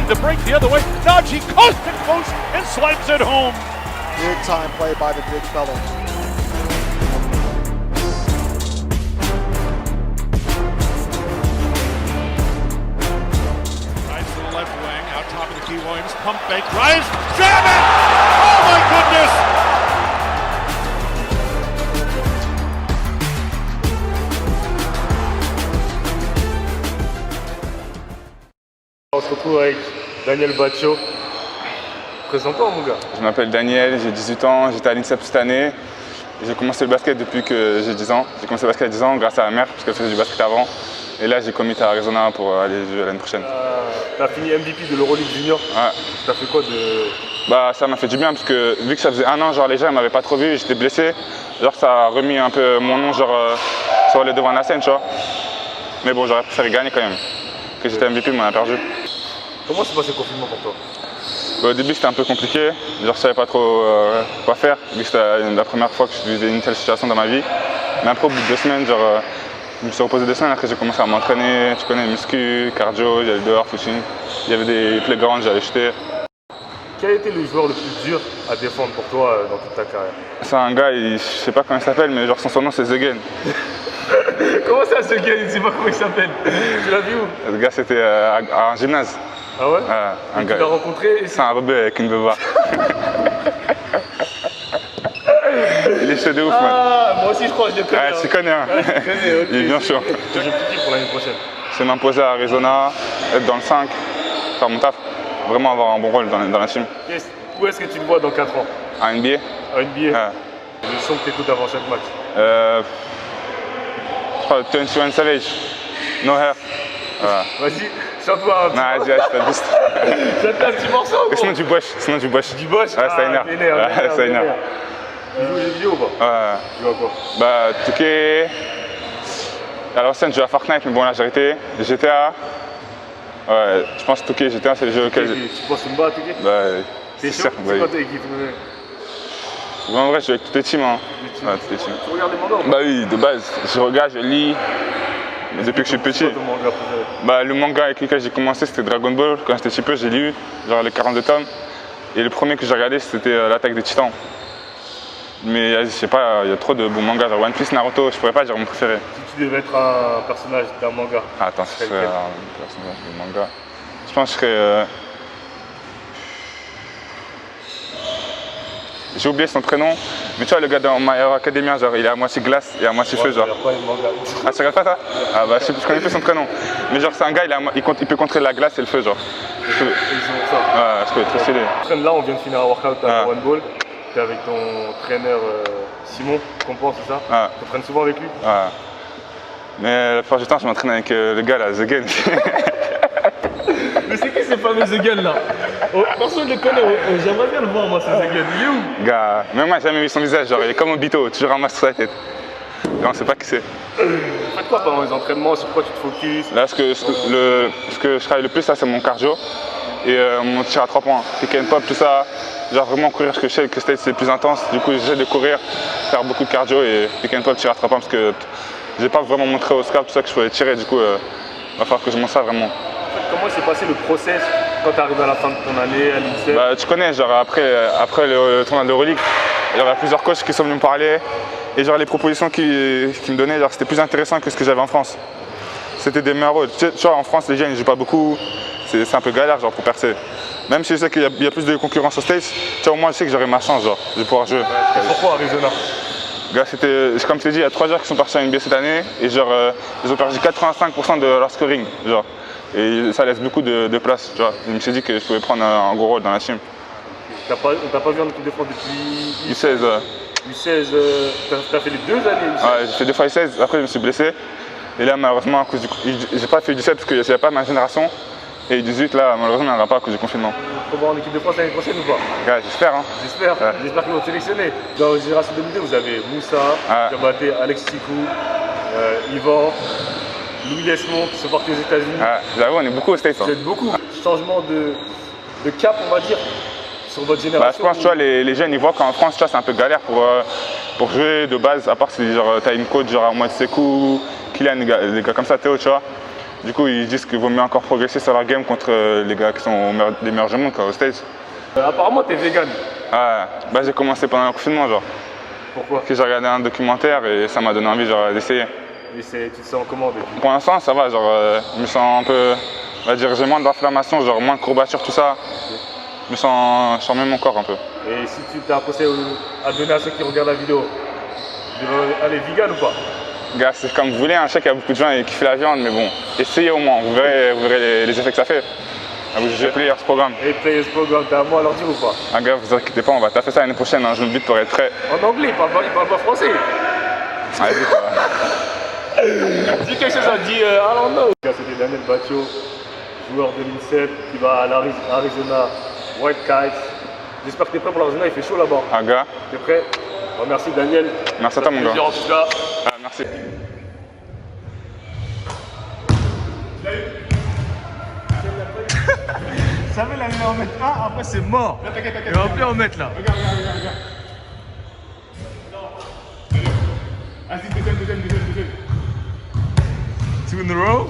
looking to break the other way. Najee coast to coast and slams it home. Big time play by the big fella. Drives to the left wing, out top of the key. Williams, pump fake, drives, jam it! Oh my goodness! On se retrouve avec Daniel Batcho. Présente-toi mon gars. Je m'appelle Daniel, j'ai 18 ans, j'étais à l'INSEP cette année. J'ai commencé le basket depuis que j'ai 10 ans. J'ai commencé le basket à 10 ans grâce à ma mère, parce qu'elle faisait du basket avant. Et là, j'ai commit à Arizona pour aller jouer l'année prochaine. T'as fini MVP de l'Euroleague Junior. Ouais. T'as fait quoi de... Bah, ça m'a fait du bien, parce que vu que ça faisait un an, genre les gens ne m'avaient pas trop vu, j'étais blessé. Genre ça a remis un peu mon nom genre, sur le devant de la scène, tu vois. Mais bon, j'aurais préféré gagner quand même. Que j'étais MVP, mais on a perdu. Comment s'est passé le confinement pour toi? Au début c'était un peu compliqué, genre je savais pas trop quoi faire, vu que c'était la première fois que je vivais une telle situation dans ma vie. Mais après au bout de 2 semaines, genre, je me suis reposé 2 semaines, après j'ai commencé à m'entraîner, tu connais, muscu, cardio, j'allais dehors, footing, il y avait des playgrounds, j'allais jeter. Quel a été le joueur le plus dur à défendre pour toi dans toute ta carrière? C'est un gars, je sais pas comment il s'appelle, mais genre son nom c'est The Game. Comment ça ce gars, il ne sait pas comment il s'appelle? Tu l'as vu où? Le gars c'était à un gymnase. Ah ouais? Un tu gars. l'as rencontré? C'est un rebeu avec une beuva. Il est chaud de ouf, man. Ah, moi aussi je crois que je le connais. Ouais, tu connais, hein. Ouais, je connais, okay. Il est bien chaud. Je suis petit pour l'année prochaine. C'est m'imposer à Arizona, être dans le 5, faire mon taf, vraiment avoir un bon rôle dans la team. Yes. Où est-ce que tu le vois dans 4 ans? À NBA. À NBA? Ouais. Le son que tu écoutes avant chaque match? Je crois 21 Savage, No Hair. Vas-y, chante-moi un petit Non, vas-y, je te booste. Chante un petit morceau, gros. Sinon du Bosch, Du Bosch? Ouais, ça énerve. Ouais, ça énerve. Tu joues aux jeux vidéo ou pas? Ouais. Tu joues à quoi? Bah, Touquet. À l'ancienne, je jouais à Fortnite, mais bon, là j'ai arrêté. GTA. Ouais, je pense que Touquet, GTA, c'est le jeu auquel. Tu penses me battre, Touquet? Bah, c'est sûr. chaud? Bah, C'est quoi ta équipe? en vrai, je joue avec toutes les teams. Hein. Ouais, toutes les teams. Tu regardes les mangas ou pas? Bah oui, de base, je regarde, je lis. Mais depuis que je suis petit. C'est quoi ton manga préféré? Bah, le manga avec lequel j'ai commencé, c'était Dragon Ball. Quand j'étais petit peu, j'ai lu genre les 42 tomes. Et le premier que j'ai regardé, c'était l'Attaque des Titans. Mais je sais pas, il y a trop de bons mangas, genre One Piece, Naruto, je pourrais pas dire mon préféré. Si tu devais être un personnage d'un manga. Ah, attends, ce serait un personnage de manga. Je pense que je serais. J'ai oublié son prénom, mais tu vois, le gars dans My Hero Academia, genre, il est à moitié glace et à moitié feu, genre. Pas les mangas. Ah, tu regardes pas ça? Ah, bah, je connais plus son prénom. Mais genre, c'est un gars, il peut contrer la glace et le feu, genre. Ils ont ça. Ouais, je peux être trop stylé. Là, on vient de finir un workout à One Ball. T'es avec ton traîneur Simon, comprends, c'est ça? Ah. Tu t'entraînes souvent avec lui? Ouais. Mais la plupart du temps, je m'entraîne avec le gars là, The Gun. Mais c'est qui ces fameux The Gun là? Personne ne le connaît, j'aimerais bien le voir moi, ce The Gun. Il est où? Gars, même moi, j'ai jamais vu son visage, genre, il est comme Obito, toujours un masque sur la tête. Genre, on sait pas qui c'est. Faites quoi pendant les entraînements? Sur quoi tu te focuses? Là, ce que je travaille le plus, là, c'est mon cardio et mon tir à 3 points. Pick and pop, tout ça. Genre vraiment courir, parce que je sais que State c'est plus intense. Du coup, j'essaie de courir, faire beaucoup de cardio et pick and pop, tir à 3 points parce que j'ai pas vraiment montré au scout tout ça que je pouvais tirer. Du coup, il va falloir que je montre ça vraiment. Comment s'est passé le process quand tu arrives à la fin de ton année à l'INSEP? Bah, tu connais, genre après le tournoi de l'Euroleague, il y avait plusieurs coachs qui sont venus me parler et genre les propositions qu'ils me donnaient, genre c'était plus intéressant que ce que j'avais en France. C'était des meilleurs rôles. Tu vois, en France, les jeunes ils jouent pas beaucoup, c'est un peu galère genre pour percer. Même si je sais qu'il y a plus de concurrence aux States, tu vois, au moins je sais que j'aurai ma chance, genre, de pouvoir jouer. Et pourquoi Arizona? Gars, comme je t'ai dit, il y a 3 joueurs qui sont partis en NBA cette année et genre, ils ont perdu 85% de leur scoring, genre. Et ça laisse beaucoup de place, tu vois. Je me suis dit que je pouvais prendre un gros rôle dans la team. On t'a pas vu en équipe de France depuis U16. U16, t'as fait les 2 années U16? Ouais, j'ai fait 2 fois U16, après je me suis blessé. Et là, malheureusement, à cause j'ai pas fait U17 parce qu'il n'y avait pas ma génération. Et U18, là, malheureusement, il n'y en aura pas à cause du confinement. Faut voir en équipe de France l'année prochaine ou pas? Gars, j'espère, hein. J'espère, ouais. J'espère qu'ils vont te sélectionner. Dans la génération 2002, vous avez Moussa, Diabaté, Alex Tikou, Yvan, Louis Lesmond qui sont partis aux États-Unis. J'avoue, on est beaucoup aux States. Vous êtes beaucoup. Changement de cap, on va dire, sur votre génération. Bah, je pense, tu vois, les jeunes, ils voient qu'en France, tu vois, c'est un peu galère pour jouer de base, à part si genre, t'as une coach, genre, moi, Sekou, Kylian, des gars comme ça, Théo, tu vois. Du coup, ils disent qu'il vaut mieux encore progresser sur leur game contre les gars qui sont les meilleurs du monde, quoi, aux States. Apparemment, t'es vegan. Ouais, bah, j'ai commencé pendant le confinement, genre. Pourquoi? Puis j'ai regardé un documentaire et ça m'a donné envie genre, d'essayer. Et tu te sens comment depuis? Pour l'instant, ça va, genre, je me sens un peu, on va dire, j'ai moins d'inflammation, genre moins de courbatures, tout ça. Je sens même mon corps un peu. Et si tu t'as un conseil à donner à ceux qui regardent la vidéo, de aller vegan ou pas? Gars, c'est comme vous voulez, hein. Je sais qu'il y a beaucoup de gens qui kiffent la viande, mais bon, essayez au moins, vous verrez les effets que ça fait. Vous jugez Players Programme. Et Players Programme, t'as un mot à leur dire ou pas? Ah gars, vous inquiétez pas, on va taffer ça l'année prochaine, hein. Je me bute pour être prêt. En anglais, il parle pas français. Allez, vite, Dis quelque chose, dis I don't know. C'était Daniel Batio, joueur de l'INSEP qui va à l'Arizona Wildcats. J'espère que t'es prêt pour l'Arizona, il fait chaud là-bas. Ah gars. T'es prêt? Bon, merci Daniel. Merci à toi mon gars. En tout cas. Ah, merci. Ça veut la en mettre un, après c'est mort. Il va plus en mettre là. Regarde. Vas-y, deuxième. 2 in a row.